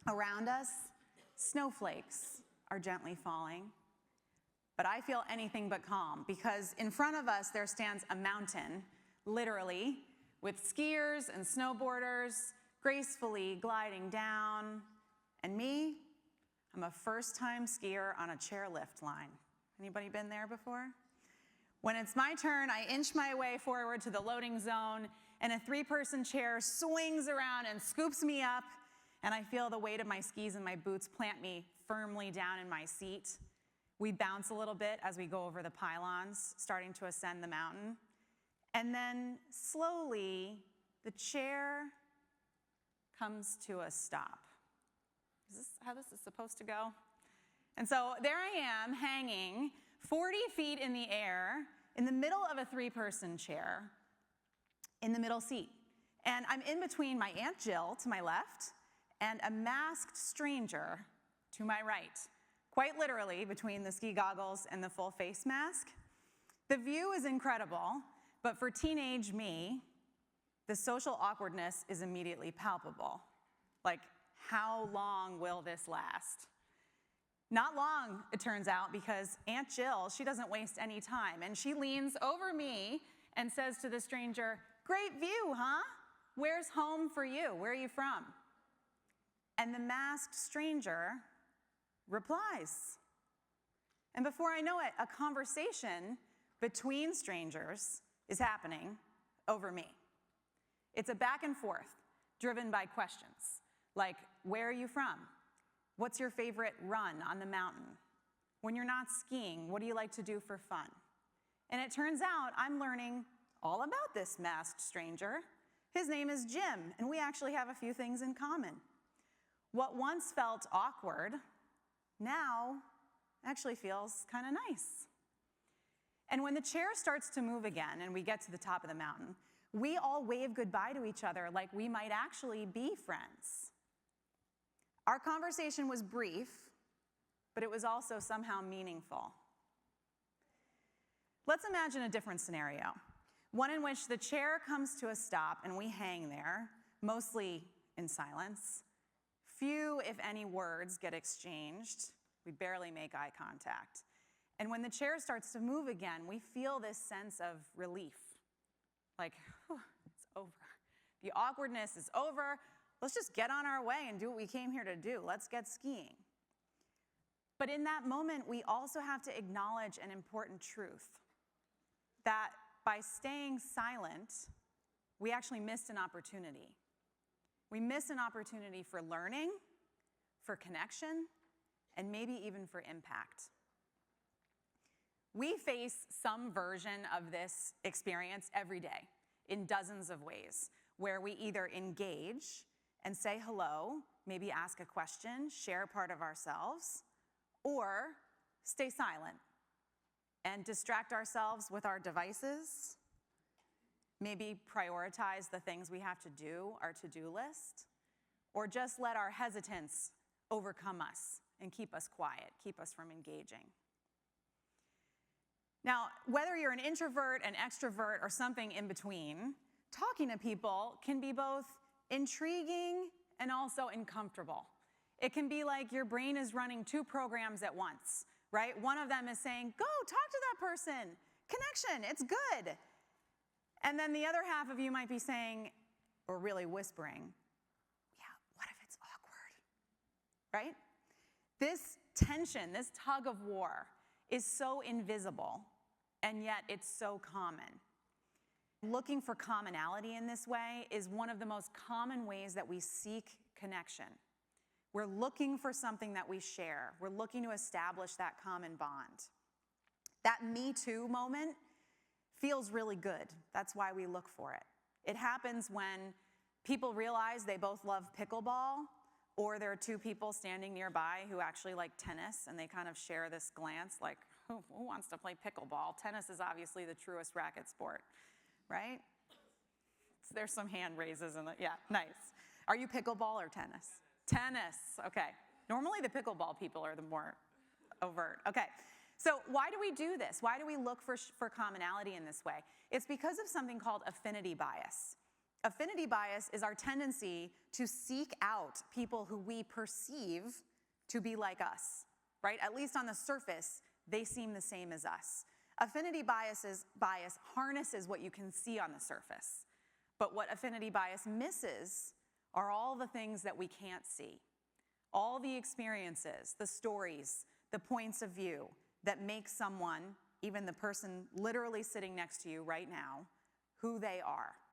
Around us, snowflakes are gently falling. But I feel anything but calm, because in front of us there stands a mountain, literally, with skiers and snowboarders gracefully gliding down. And me, I'm a first-time skier on a chairlift line. Anybody been there before? When it's my turn, I inch my way forward to the loading zone, and a 3-person chair swings around and scoops me up, and I feel the weight of my skis and my boots plant me firmly down in my seat. We bounce a little bit as we go over the pylons, starting to ascend the mountain. And then slowly, the chair comes to a stop. Is this how this is supposed to go? And so there I am, hanging 40 feet in the air, in the middle of a 3-person chair, in the middle seat. And I'm in between my Aunt Jill to my left and a masked stranger to my right. Quite literally, between the ski goggles and the full face mask. The view is incredible, but for teenage me, the social awkwardness is immediately palpable. Like, how long will this last? Not long, it turns out, because Aunt Jill, she doesn't waste any time, and she leans over me and says to the stranger, "Great view, huh? Where's home for you? Where are you from?" And the masked stranger replies. And before I know it, a conversation between strangers is happening over me. It's a back and forth driven by questions like, where are you from? What's your favorite run on the mountain? When you're not skiing, what do you like to do for fun? And it turns out I'm learning all about this masked stranger. His name is Jim, and we actually have a few things in common. What once felt awkward now actually feels kind of nice. And when the chair starts to move again and we get to the top of the mountain, we all wave goodbye to each other like we might actually be friends. Our conversation was brief, but it was also somehow meaningful. Let's imagine a different scenario, one in which the chair comes to a stop and we hang there, mostly in silence. Few, if any, words get exchanged. We barely make eye contact. And when the chair starts to move again, we feel this sense of relief. Like, whew, it's over. The awkwardness is over. Let's just get on our way and do what we came here to do. Let's get skiing. But in that moment, we also have to acknowledge an important truth, that by staying silent, we actually missed an opportunity. We miss an opportunity for learning, for connection, and maybe even for impact. We face some version of this experience every day in dozens of ways, where we either engage and say hello, maybe ask a question, share part of ourselves, or stay silent and distract ourselves with our devices, maybe prioritize the things we have to do, our to-do list, or just let our hesitance overcome us and keep us quiet, keep us from engaging. Now, whether you're an introvert, an extrovert, or something in between, talking to people can be both intriguing and also uncomfortable. It can be like your brain is running 2 programs at once, right? One of them is saying, go talk to that person, connection, it's good. And then the other half of you might be saying, or really whispering, yeah, what if it's awkward, right? This tension, this tug of war is so invisible, and yet it's so common. Looking for commonality in this way is one of the most common ways that we seek connection. We're looking for something that we share. We're looking to establish that common bond. That Me Too moment feels really good. That's why we look for it. It happens when people realize they both love pickleball, or there are 2 people standing nearby who actually like tennis, and they kind of share this glance like, who wants to play pickleball? Tennis is obviously the truest racket sport, right? So there's some hand raises in the, yeah, nice. Are you pickleball or tennis? Tennis, okay. Normally the pickleball people are the more overt. Okay, so why do we do this? Why do we look for commonality in this way? It's because of something called affinity bias. Affinity bias is our tendency to seek out people who we perceive to be like us, right? At least on the surface, they seem the same as us. Affinity bias harnesses what you can see on the surface. But what affinity bias misses are all the things that we can't see. All the experiences, the stories, the points of view that make someone, even the person literally sitting next to you right now, who they are.